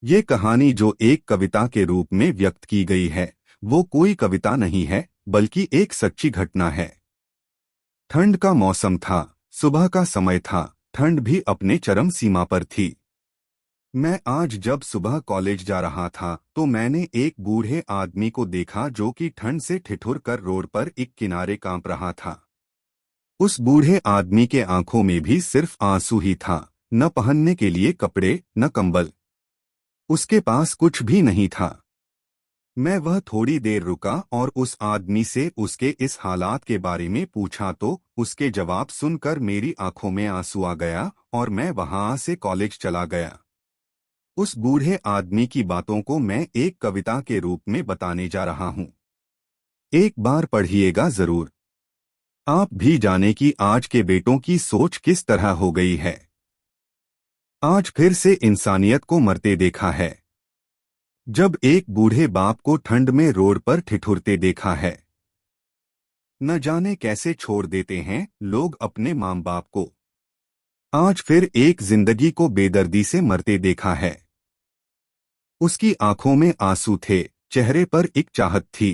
ये कहानी जो एक कविता के रूप में व्यक्त की गई है, वो कोई कविता नहीं है, बल्कि एक सच्ची घटना है। ठंड का मौसम था, सुबह का समय था, ठंड भी अपने चरम सीमा पर थी। मैं आज जब सुबह कॉलेज जा रहा था तो मैंने एक बूढ़े आदमी को देखा जो कि ठंड से ठिठुर कर रोड पर एक किनारे कांप रहा था। उस बूढ़े आदमी के आंखों में भी सिर्फ आंसू ही था, न पहनने के लिए कपड़े न कंबल। उसके पास कुछ भी नहीं था। मैं वह थोड़ी देर रुका और उस आदमी से उसके इस हालात के बारे में पूछा तो उसके जवाब सुनकर मेरी आंखों में आंसू आ गया और मैं वहां से कॉलेज चला गया। उस बूढ़े आदमी की बातों को मैं एक कविता के रूप में बताने जा रहा हूँ। एक बार पढ़िएगा जरूर। आप भी जाने कि आज के बेटों की सोच किस तरह हो गई है। आज फिर से इंसानियत को मरते देखा है। जब एक बूढ़े बाप को ठंड में रोड पर ठिठुरते देखा है। न जाने कैसे छोड़ देते हैं लोग अपने माँ बाप को। आज फिर एक जिंदगी को बेदर्दी से मरते देखा है। उसकी आंखों में आंसू थे, चेहरे पर एक चाहत थी।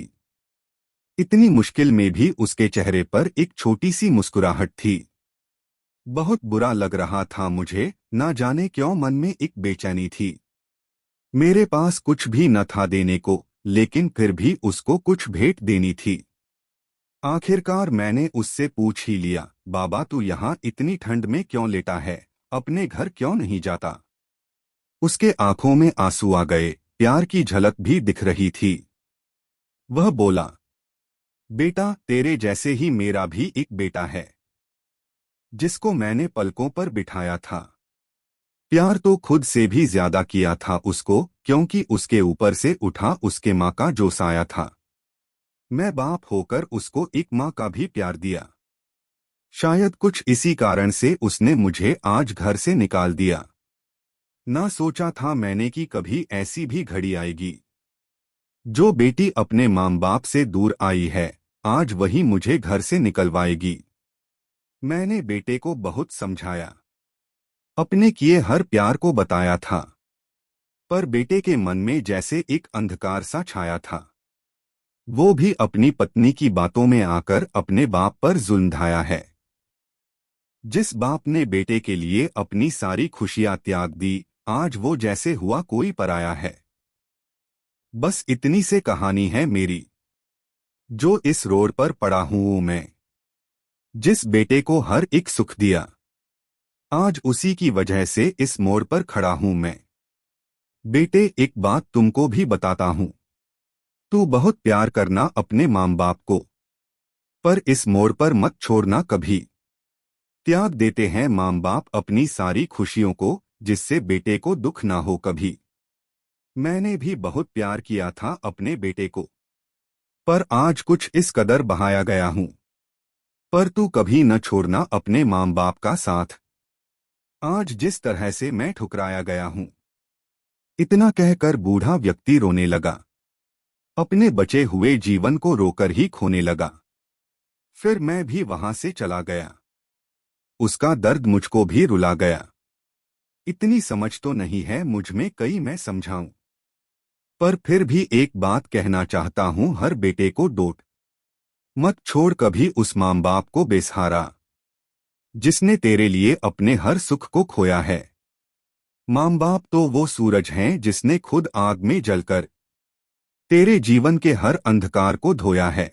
इतनी मुश्किल में भी उसके चेहरे पर एक छोटी सी मुस्कुराहट थी। बहुत बुरा लग रहा था मुझे, ना जाने क्यों मन में एक बेचैनी थी। मेरे पास कुछ भी न था देने को, लेकिन फिर भी उसको कुछ भेंट देनी थी। आखिरकार मैंने उससे पूछ ही लिया, बाबा तू यहाँ इतनी ठंड में क्यों लेटा है, अपने घर क्यों नहीं जाता। उसके आंखों में आंसू आ गए, प्यार की झलक भी दिख रही थी। वह बोला, बेटा तेरे जैसे ही मेरा भी एक बेटा है, जिसको मैंने पलकों पर बिठाया था। प्यार तो खुद से भी ज्यादा किया था उसको, क्योंकि उसके ऊपर से उठा उसके माँ का जो साया था। मैं बाप होकर उसको एक माँ का भी प्यार दिया। शायद कुछ इसी कारण से उसने मुझे आज घर से निकाल दिया। ना सोचा था मैंने कि कभी ऐसी भी घड़ी आएगी। जो बेटी अपने माँ बाप से दूर आई है, आज वही मुझे घर से निकलवाएगी। मैंने बेटे को बहुत समझाया, अपने किए हर प्यार को बताया था, पर बेटे के मन में जैसे एक अंधकार सा छाया था। वो भी अपनी पत्नी की बातों में आकर अपने बाप पर जुल्म ढाया है। जिस बाप ने बेटे के लिए अपनी सारी खुशियां त्याग दी, आज वो जैसे हुआ कोई पराया है। बस इतनी से कहानी है मेरी, जो इस रोड पर पड़ा हूँ मैं। जिस बेटे को हर एक सुख दिया, आज उसी की वजह से इस मोड़ पर खड़ा हूँ मैं। बेटे एक बात तुमको भी बताता हूँ, तू बहुत प्यार करना अपने माँ बाप को, पर इस मोड़ पर मत छोड़ना कभी। त्याग देते हैं माँ बाप अपनी सारी खुशियों को, जिससे बेटे को दुख ना हो कभी। मैंने भी बहुत प्यार किया था अपने बेटे को, पर आज कुछ इस कदर बहाया गया हूँ। पर तू कभी न छोड़ना अपने माँ बाप का साथ। आज जिस तरह से मैं ठुकराया गया हूँ। इतना कहकर बूढ़ा व्यक्ति रोने लगा, अपने बचे हुए जीवन को रोकर ही खोने लगा। फिर मैं भी वहां से चला गया। उसका दर्द मुझको भी रुला गया। इतनी समझ तो नहीं है मुझ में, कई मैं समझाऊं। पर फिर भी एक बात कहना चाहता हूं हर बेटे को, डोट मत छोड़ कभी उस माँ बाप को बेसहारा, जिसने तेरे लिए अपने हर सुख को खोया है। माँ बाप तो वो सूरज हैं जिसने खुद आग में जलकर तेरे जीवन के हर अंधकार को धोया है।